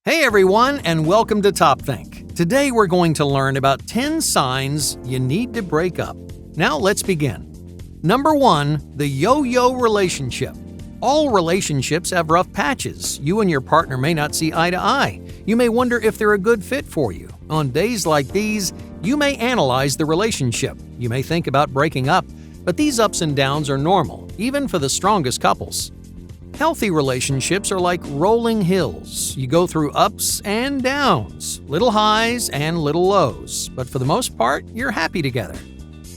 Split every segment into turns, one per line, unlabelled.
Hey everyone, and welcome to Top Think. Today we're going to learn about 10 signs you need to break up. Now let's begin. Number 1, the yo-yo relationship. All relationships have rough patches. You and your partner may not see eye to eye. You may wonder if they're a good fit for you. On days like these, you may analyze the relationship. You may think about breaking up, but these ups and downs are normal, even for the strongest couples. Healthy relationships are like rolling hills. You go through ups and downs, little highs and little lows, but for the most part, you're happy together.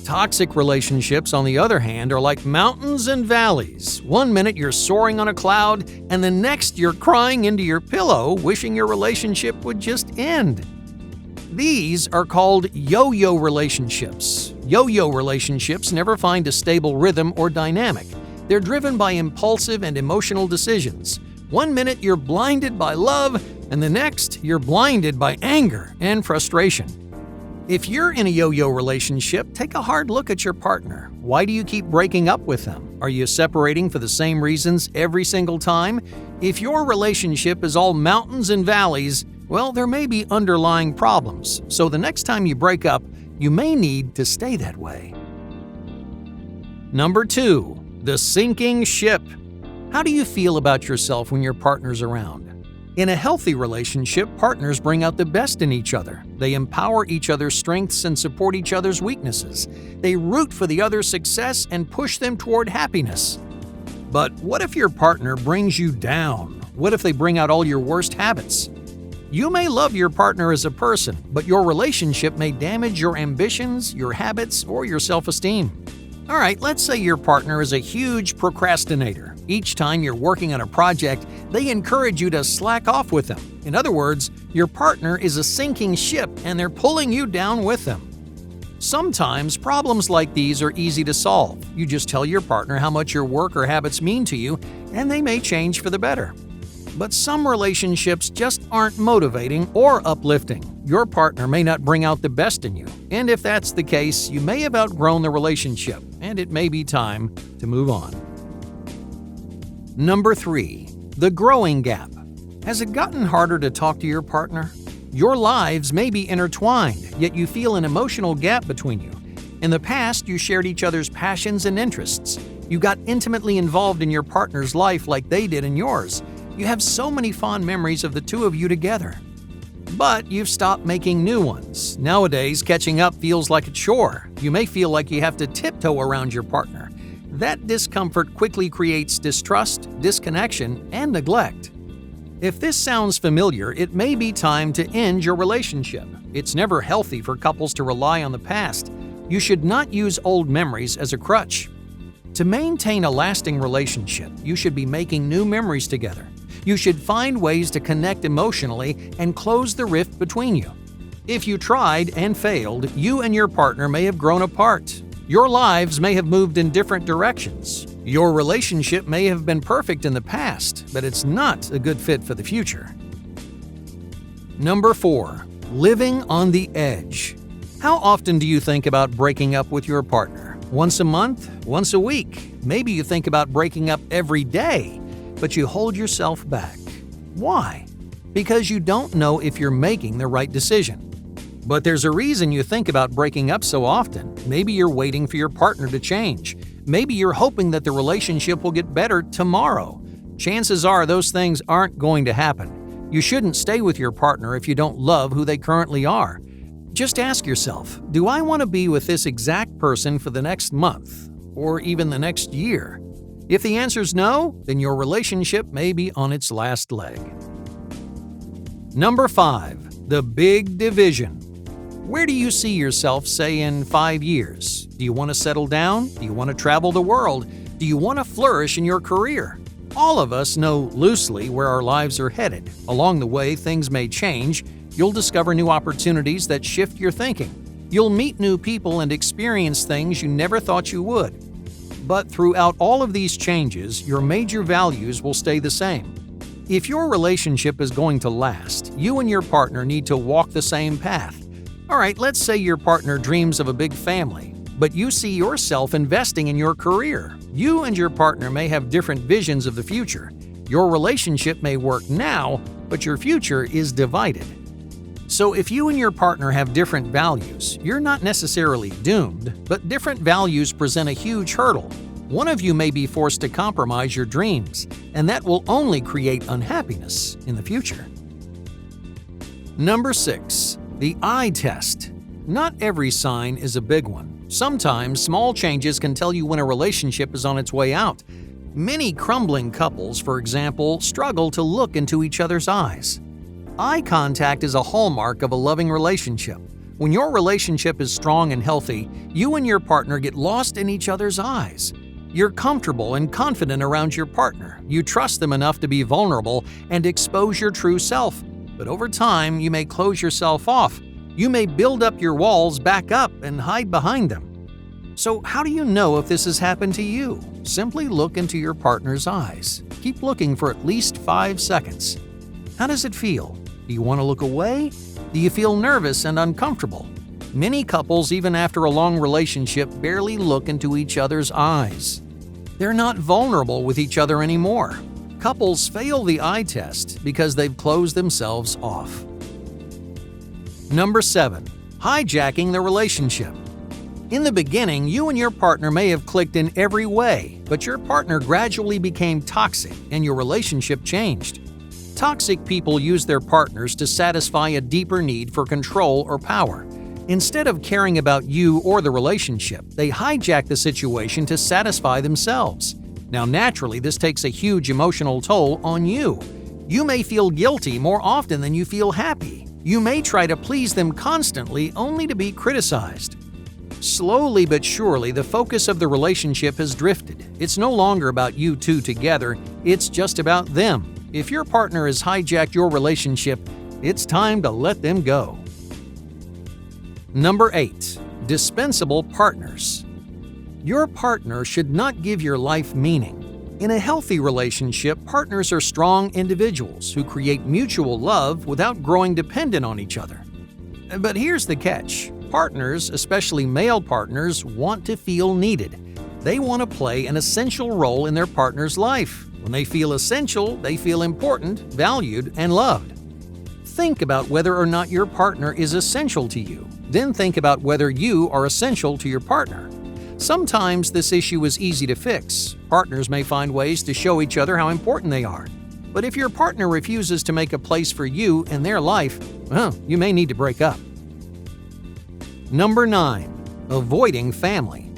Toxic relationships, on the other hand, are like mountains and valleys. One minute you're soaring on a cloud, and the next you're crying into your pillow, wishing your relationship would just end. These are called yo-yo relationships. Yo-yo relationships never find a stable rhythm or dynamic. They're driven by impulsive and emotional decisions. One minute you're blinded by love, and the next you're blinded by anger and frustration. If you're in a yo-yo relationship, take a hard look at your partner. Why do you keep breaking up with them? Are you separating for the same reasons every single time? If your relationship is all mountains and valleys, well, there may be underlying problems. So the next time you break up, you may need to stay that way. Number 2. The sinking ship. How do you feel about yourself when your partner's around? In a healthy relationship, partners bring out the best in each other. They empower each other's strengths and support each other's weaknesses. They root for the other's success and push them toward happiness. But what if your partner brings you down? What if they bring out all your worst habits? You may love your partner as a person, but your relationship may damage your ambitions, your habits, or your self-esteem. All right, let's say your partner is a huge procrastinator. Each time you're working on a project, they encourage you to slack off with them. In other words, your partner is a sinking ship and they're pulling you down with them. Sometimes problems like these are easy to solve. You just tell your partner how much your work or habits mean to you, and they may change for the better. But some relationships just aren't motivating or uplifting. Your partner may not bring out the best in you, and if that's the case, you may have outgrown the relationship, and it may be time to move on. Number 3. The growing gap. Has it gotten harder to talk to your partner? Your lives may be intertwined, yet you feel an emotional gap between you. In the past, you shared each other's passions and interests. You got intimately involved in your partner's life like they did in yours. You have so many fond memories of the two of you together. But you've stopped making new ones. Nowadays, catching up feels like a chore. You may feel like you have to tiptoe around your partner. That discomfort quickly creates distrust, disconnection, and neglect. If this sounds familiar, it may be time to end your relationship. It's never healthy for couples to rely on the past. You should not use old memories as a crutch. To maintain a lasting relationship, you should be making new memories together. You should find ways to connect emotionally and close the rift between you. If you tried and failed, you and your partner may have grown apart. Your lives may have moved in different directions. Your relationship may have been perfect in the past, but it's not a good fit for the future. Number 4. Living on the edge. How often do you think about breaking up with your partner? Once a month? Once a week? Maybe you think about breaking up every day, but you hold yourself back. Why? Because you don't know if you're making the right decision. But there's a reason you think about breaking up so often. Maybe you're waiting for your partner to change. Maybe you're hoping that the relationship will get better tomorrow. Chances are those things aren't going to happen. You shouldn't stay with your partner if you don't love who they currently are. Just ask yourself, do I want to be with this exact person for the next month or even the next year? If the answer's no, then your relationship may be on its last leg. Number 5. The big division. Where do you see yourself, say, in 5 years? Do you want to settle down? Do you want to travel the world? Do you want to flourish in your career? All of us know loosely where our lives are headed. Along the way, things may change. You'll discover new opportunities that shift your thinking. You'll meet new people and experience things you never thought you would. But throughout all of these changes, your major values will stay the same. If your relationship is going to last, you and your partner need to walk the same path. All right, let's say your partner dreams of a big family, but you see yourself investing in your career. You and your partner may have different visions of the future. Your relationship may work now, but your future is divided. So if you and your partner have different values, you're not necessarily doomed, but different values present a huge hurdle. One of you may be forced to compromise your dreams, and that will only create unhappiness in the future. Number 6. The eye test. Not every sign is a big one. Sometimes small changes can tell you when a relationship is on its way out. Many crumbling couples, for example, struggle to look into each other's eyes. Eye contact is a hallmark of a loving relationship. When your relationship is strong and healthy, you and your partner get lost in each other's eyes. You're comfortable and confident around your partner. You trust them enough to be vulnerable and expose your true self. But over time, you may close yourself off. You may build up your walls back up and hide behind them. So how do you know if this has happened to you? Simply look into your partner's eyes. Keep looking for at least 5 seconds. How does it feel? Do you want to look away? Do you feel nervous and uncomfortable? Many couples, even after a long relationship, barely look into each other's eyes. They're not vulnerable with each other anymore. Couples fail the eye test because they've closed themselves off. Number 7. Hijacking the relationship. In the beginning, you and your partner may have clicked in every way, but your partner gradually became toxic and your relationship changed. Toxic people use their partners to satisfy a deeper need for control or power. Instead of caring about you or the relationship, they hijack the situation to satisfy themselves. Now, naturally, this takes a huge emotional toll on you. You may feel guilty more often than you feel happy. You may try to please them constantly only to be criticized. Slowly but surely, the focus of the relationship has drifted. It's no longer about you two together, it's just about them. If your partner has hijacked your relationship, it's time to let them go. Number 8. Dispensable partners. Your partner should not give your life meaning. In a healthy relationship, partners are strong individuals who create mutual love without growing dependent on each other. But here's the catch. Partners, especially male partners, want to feel needed. They want to play an essential role in their partner's life. When they feel essential, they feel important, valued, and loved. Think about whether or not your partner is essential to you. Then think about whether you are essential to your partner. Sometimes this issue is easy to fix. Partners may find ways to show each other how important they are. But if your partner refuses to make a place for you in their life, well, you may need to break up. Number 9. Avoiding family.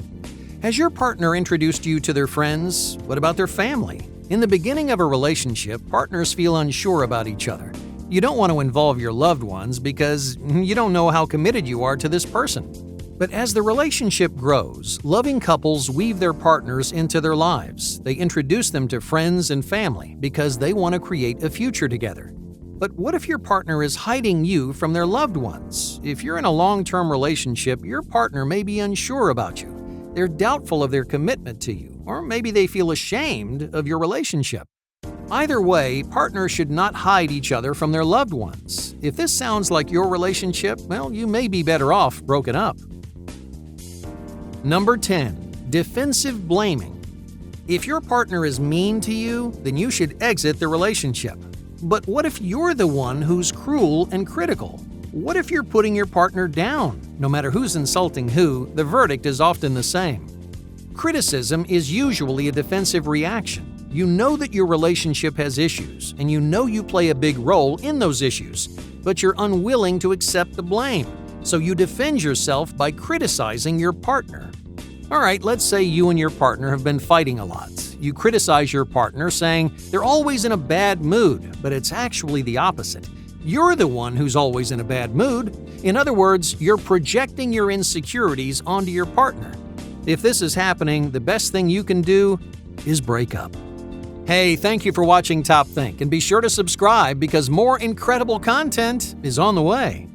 Has your partner introduced you to their friends? What about their family? In the beginning of a relationship, partners feel unsure about each other. You don't want to involve your loved ones because you don't know how committed you are to this person. But as the relationship grows, loving couples weave their partners into their lives. They introduce them to friends and family because they want to create a future together. But what if your partner is hiding you from their loved ones? If you're in a long-term relationship, your partner may be unsure about you. They're doubtful of their commitment to you, or maybe they feel ashamed of your relationship. Either way, partners should not hide each other from their loved ones. If this sounds like your relationship, well, you may be better off broken up. Number 10. Defensive blaming. If your partner is mean to you, then you should exit the relationship. But what if you're the one who's cruel and critical? What if you're putting your partner down? No matter who's insulting who, the verdict is often the same. Criticism is usually a defensive reaction. You know that your relationship has issues, and you know you play a big role in those issues, but you're unwilling to accept the blame. So you defend yourself by criticizing your partner. All right, let's say you and your partner have been fighting a lot. You criticize your partner saying they're always in a bad mood, but it's actually the opposite. You're the one who's always in a bad mood. In other words, you're projecting your insecurities onto your partner. If this is happening, the best thing you can do is break up. Hey, thank you for watching Top Think, and be sure to subscribe because more incredible content is on the way.